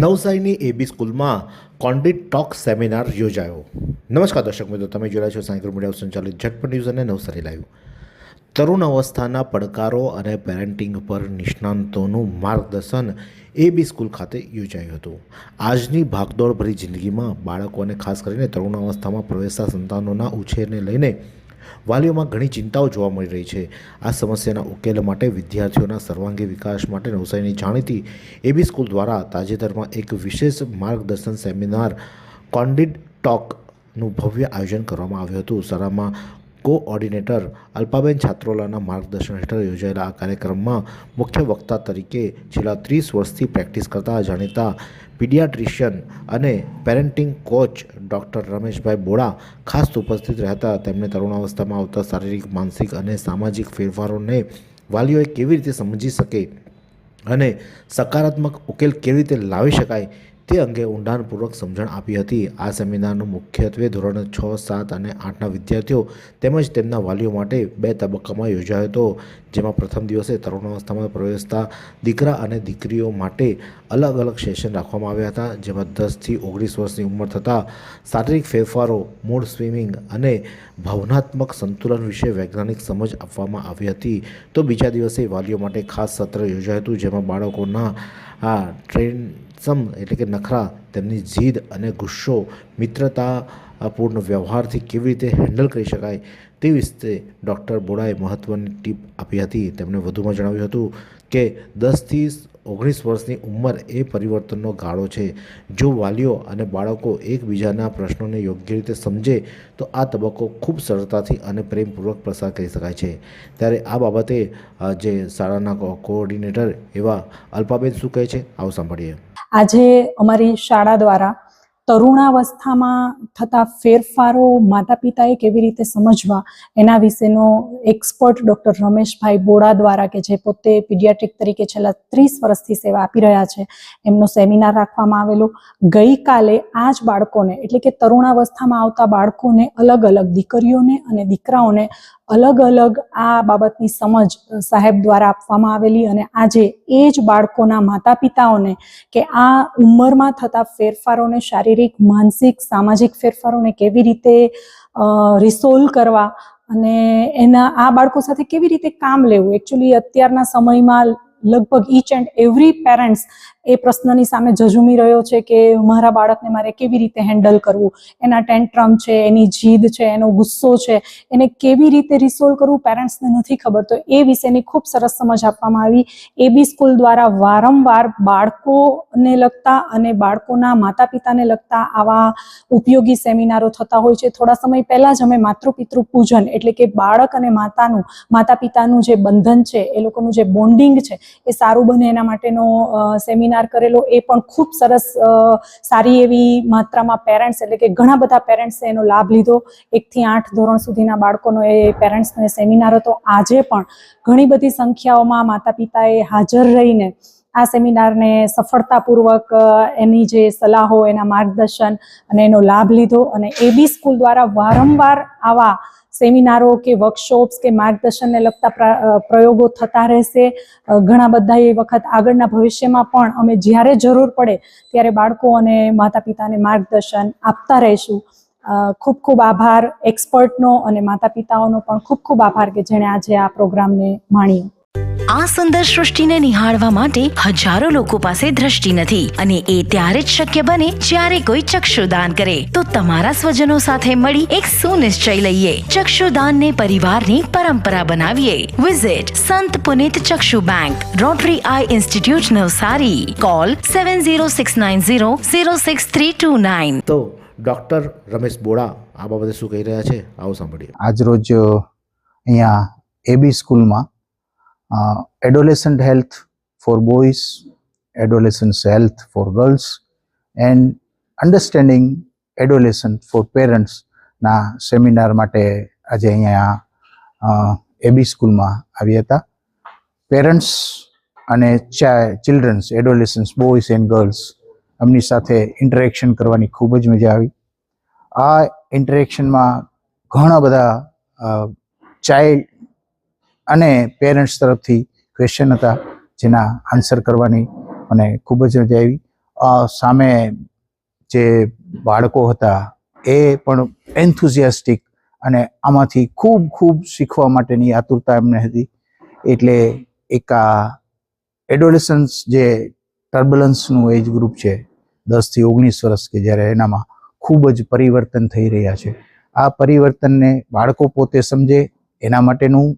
નવસારીની એબી સ્કૂલમાં કોન્ડિટ talk seminar યોજાયો. નમસ્કાર દર્શક મિત્રો, તમે જોઈ રહ્યા છો સાયકલ મીડિયા સંચાલિત ઝટપટ ન્યૂઝ અને નવસારી લાઈવ. તરુણ અવસ્થાના પડકારો અને પેરેન્ટિંગ પર નિષ્ણાંતોનું માર્ગદર્શન એબી સ્કૂલ ખાતે યોજાયું હતું. આજની ભાગદોડભરી જિંદગીમાં બાળકો અને ખાસ કરીને તરુણ અવસ્થામાં પ્રવેશતા સંતાનોના ઉછેરને લઈને વાલીઓમાં ઘણી ચિંતાઓ જોવા મળી રહી છે. આ સમસ્યાના ઉકેલ માટે વિદ્યાર્થીઓના સર્વાંગી વિકાસ માટે નવસારીની જાણીતી એબી સ્કૂલ દ્વારા તાજેતરમાં એક વિશેષ માર્ગદર્શન સેમિનાર કોન્ડિટ ટોકનું ભવ્ય આયોજન કરવામાં આવ્યું હતું. શાળામાં કોઓર્ડિનેટર અલ્પાબેન છાત્રોલાના માર્ગદર્શન હેઠળ યોજાયેલા આ કાર્યક્રમમાં મુખ્ય વક્તા તરીકે છેલ્લા 30 વર્ષથી પ્રેક્ટિસ કરતા જાણીતા પીડિયાટ્રિશિયન અને પેરેન્ટિંગ કોચ ડૉક્ટર રમેશભાઈ બોડા ખાસ ઉપસ્થિત રહ્યા હતા. તેમણે તરુણાવસ્થામાં આવતા શારીરિક, માનસિક અને સામાજિક ફેરફારોને વાલીઓએ કેવી રીતે સમજી શકે અને સકારાત્મક ઉકેલ કેવી રીતે લાવી શકાય તે અંગે ઊંડાણપૂર્વક સમજણ આપી હતી. આ સેમિનારનું મુખ્યત્વે ધોરણ 6, 7 અને 8ના વિદ્યાર્થીઓ તેમજ તેમના વાલીઓ માટે 2 તબક્કામાં યોજાયો હતો. જેમાં પ્રથમ દિવસે તરુણાવસ્થામાં પ્રવેશતા દીકરા અને દીકરીઓ માટે અલગ અલગ સેશન રાખવામાં આવ્યા હતા. જેમાં 10 થી 19 વર્ષની ઉંમર થતાં શારીરિક ફેરફારો, મૂડ સ્વિંગ અને ભાવનાત્મક સંતુલન વિશે વૈજ્ઞાનિક સમજ આપવામાં આવી હતી. તો બીજા દિવસે વાલીઓ માટે ખાસ સત્ર યોજાયું હતું, જેમાં બાળકોના ટ્રેન્સમ એટલે કે નખરા, તેમની જીદ અને ગુસ્સો મિત્રતાપૂર્ણ વ્યવહારથી કેવી રીતે હેન્ડલ કરી શકાય તે વિશે ડૉક્ટર બોડાએ મહત્ત્વની ટીપ આપી હતી. તેમણે વધુમાં જણાવ્યું હતું કે 10 થી 19 વર્ષની ઉંમર એ પરિવર્તનનો ગાળો છે. જો વાલીઓ અને બાળકો એકબીજાના પ્રશ્નોને યોગ્ય રીતે સમજે તો આ તબક્કો ખૂબ સરળતાથી અને પ્રેમપૂર્વક પસાર કરી શકાય છે. ત્યારે આ બાબતે જે શાળાના કોઓર્ડિનેટર એવા અલ્પાબેન શું કહે છે, આવો સાંભળીએ. આજે અમારી શાળા દ્વારા તરુણાવસ્થામાં થતા ફેરફારો માતા પિતાએ કેવી રીતે સમજવા એના વિશેનો એક્સપર્ટ ડૉક્ટર રમેશભાઈ બોડા દ્વારા, કે જે પોતે પીડિયાટ્રિક તરીકે છેલ્લા 30 વર્ષથી સેવા આપી રહ્યા છે, એમનો સેમિનાર રાખવામાં આવેલો. ગઈકાલે આ જ બાળકોને એટલે કે તરુણાવસ્થામાં આવતા બાળકોને અલગ અલગ, દીકરીઓને અને દીકરાઓને અલગ અલગ આ બાબતની સમજ સાહેબ દ્વારા આપવામાં આવેલી. અને આજે એ જ બાળકોના માતા પિતાઓને કે આ ઉંમરમાં થતા ફેરફારોને, શારીરિક, માનસિક, સામાજિક ફેરફારોને કેવી રીતે રિસોલ્વ કરવા અને એના આ બાળકો સાથે કેવી રીતે કામ લેવું. એકચ્યુઅલી અત્યારના સમયમાં લગભગ ઈચ એન્ડ એવરી પેરેન્ટ્સ એ પ્રશ્નની સામે ઝઝૂમી રહ્યો છે કે મારા બાળકને મારે કેવી રીતે હેન્ડલ કરવું, એના ટેન્ટ્રમ છે, એની જીદ છે, એનો ગુસ્સો છે, એને કેવી રીતે રિસોલ્વ કરવું પેરેન્ટ્સને નથી ખબર. તો એ વિશેની ખૂબ સરસ સમજ આપવામાં આવી. એબી સ્કૂલ દ્વારા વારંવાર બાળકોને લગતા અને બાળકોના માતા પિતાને લગતા આવા ઉપયોગી સેમિનારો થતા હોય છે. થોડા સમય પહેલાં જ અમે માતૃપિતૃ પૂજન એટલે કે બાળક અને માતા પિતાનું જે બંધન છે, એ લોકોનું જે બોન્ડિંગ છે એ સારું બને એના માટેનો સેમિનાર કરેલો. એ પણ ખૂબ સરસ, સારી એવી માત્રામાં પેરેન્ટ્સ એટલે કે ઘણા બધા પેરેન્ટ્સે એનો લાભ લીધો. 1 થી 8 ધોરણ સુધીના બાળકોનો એ પેરેન્ટ્સનો સેમિનાર હતો. આજે પણ ઘણી બધી સંખ્યાઓમાં માતા પિતાએ હાજર રહીને આ સેમિનારને સફળતાપૂર્વક એની જે સલાહો, એના માર્ગદર્શન અને એનો લાભ લીધો. અને એબી સ્કૂલ દ્વારા વારંવાર આવા સેમિનારો કે વર્કશોપ્સ કે માર્ગદર્શનને લગતા પ્રયોગો થતા રહેશે. ઘણા બધા એ વખત આગળના ભવિષ્યમાં પણ અમે જ્યારે જરૂર પડે ત્યારે બાળકો અને માતા પિતાને માર્ગદર્શન આપતા રહીશું. ખૂબ ખૂબ આભાર એક્સપર્ટનો અને માતા પિતાઓનો પણ ખૂબ ખૂબ આભાર કે જેણે આજે આ પ્રોગ્રામને માણ્યો. આ સુંદર સૃષ્ટિને નિહાળવા માટે હજારો લોકો પાસે દ્રષ્ટિ નથી અને એ ત્યારે જ શક્ય બને જ્યારે કોઈ ચક્ષુદાન કરે. તો તમારા સ્વજનો સાથે મળી એક સુનિશ્ચય લઈએ, ચક્ષુદાનને પરિવારની પરંપરા બનાવીએ. Visit Sant Punit Chakshu Bank, Rotary Eye Institute, Navsari. Call 7069006329. તો ડૉક્ટર રમેશ બોડા આ બાબતે શું કહી રહ્યા છે, આવો સાંભળીએ. આજ રોજ અહીંયા એબી સ્કૂલમાં adolescent health for boys, adolescent health for girls and understanding adolescent for parents ના સેમિનાર માટે આજે અહીંયા એબી સ્કૂલમાં આવ્યા હતા. પેરેન્ટ્સ અને ચિલ્ડ્રન્સ, એડોલેસન્સ, બોયઝ એન્ડ ગર્લ્સ, એમની સાથે ઇન્ટરેક્શન કરવાની ખૂબ જ મજા આવી. આ ઇન્ટરેક્શનમાં ઘણા બધા ચાઇલ્ડ અને પેરેન્ટ્સ તરફથી ક્વેશ્ચન હતા જેના આન્સર કરવાની મને ખૂબ જ મજા આવી. સામે જે બાળકો હતા એ પણ એન્થુઝિયાસ્ટિક અને આમાંથી ખૂબ ખૂબ શીખવા માટેની આતુરતા એમને હતી. એટલે એક આ એડોલેસન્સ જે ટર્બ્યુલન્સનું એજ ગ્રુપ છે 10 થી 19 વર્ષ કે જ્યારે એનામાં ખૂબ જ પરિવર્તન થઈ રહ્યા છે. આ પરિવર્તનને બાળકો પોતે સમજે એના માટેનું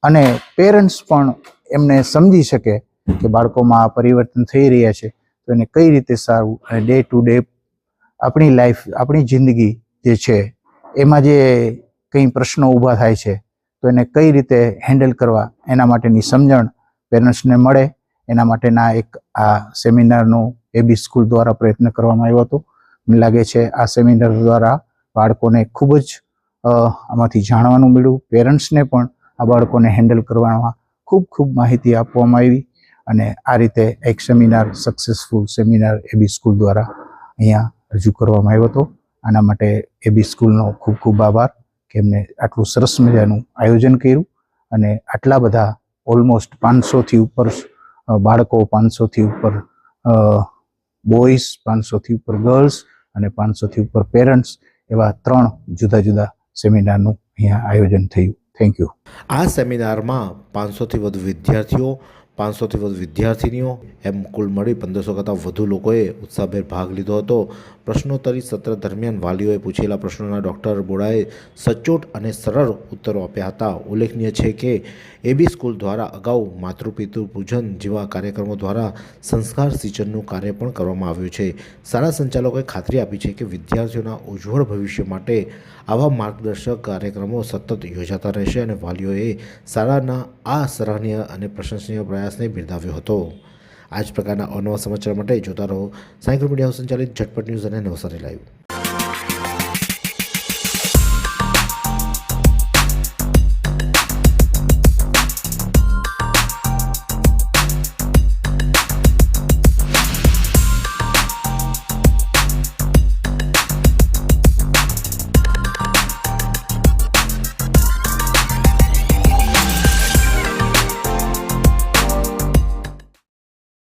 અને પેરેન્ટ્સ પણ એમને સમજી શકે કે બાળકોમાં આ પરિવર્તન થઈ રહ્યા છે તો એને કઈ રીતે સારું અને ડે ટુ ડે આપણી લાઈફ આપણી જિંદગી જે છે એમાં જે કંઈ પ્રશ્નો ઊભા થાય છે તો એને કઈ રીતે હેન્ડલ કરવા એના માટેની સમજણ પેરેન્ટ્સને મળે એના માટેના એક આ સેમિનારનો એબી સ્કૂલ દ્વારા પ્રયત્ન કરવામાં આવ્યો હતો. મને લાગે છે આ સેમિનાર દ્વારા બાળકોને ખૂબ જ આમાંથી જાણવાનું મળ્યું. પેરેન્ટ્સને પણ આ બાળકોને હેન્ડલ કરવામાં ખૂબ ખૂબ માહિતી આપવામાં આવી અને આ રીતે એક seminar successful seminar AB school દ્વારા અહીંયા રજૂ કરવામાં આવ્યો હતો. આના માટે એબી સ્કૂલનો ખૂબ ખૂબ આભાર કે એમને આટલું સરસ મજાનું આયોજન કર્યું અને આટલા બધા ઓલમોસ્ટ 500થી ઉપર બાળકો, 500થી ઉપર બોયઝ, 500થી ઉપર ગર્લ્સ અને 500થી ઉપર પેરેન્ટ્સ એવા 3 જુદા જુદા સેમિનારનું અહીંયા આયોજન થયું. Thank you. આ સેમિનારમાં 500થી વધુ વિદ્યાર્થીઓ, 500થી વધુ વિદ્યાર્થિનીઓ એમ કુલ મળી 1500 કરતાં વધુ લોકોએ ઉત્સાહભેર ભાગ લીધો હતો. પ્રશ્નોત્તરી સત્ર દરમિયાન વાલીઓએ પૂછેલા પ્રશ્નોના ડૉક્ટર બોડાએ સચોટ અને સરળ ઉત્તરો આપ્યા હતા. ઉલ્લેખનીય છે કે એબી સ્કૂલ દ્વારા અગાઉ માતૃપિતૃ પૂજન જેવા કાર્યક્રમો દ્વારા સંસ્કાર સિંચનનું કાર્ય પણ કરવામાં આવ્યું છે. શાળા સંચાલકોએ ખાતરી આપી છે કે વિદ્યાર્થીઓના ઉજ્જવળ ભવિષ્ય માટે આવા માર્ગદર્શક કાર્યક્રમો સતત યોજાતા રહેશે અને વાલીઓએ શાળાના આ સરાહનીય અને પ્રશંસનીય પ્રયાસને બિરદાવ્યો હતો. આ જ પ્રકારના અવનવા સમાચાર માટે જોતા રહો સાયકલ મીડિયા સંચાલિત ઝટપટ ન્યૂઝ અને નવસારી લાઈવ.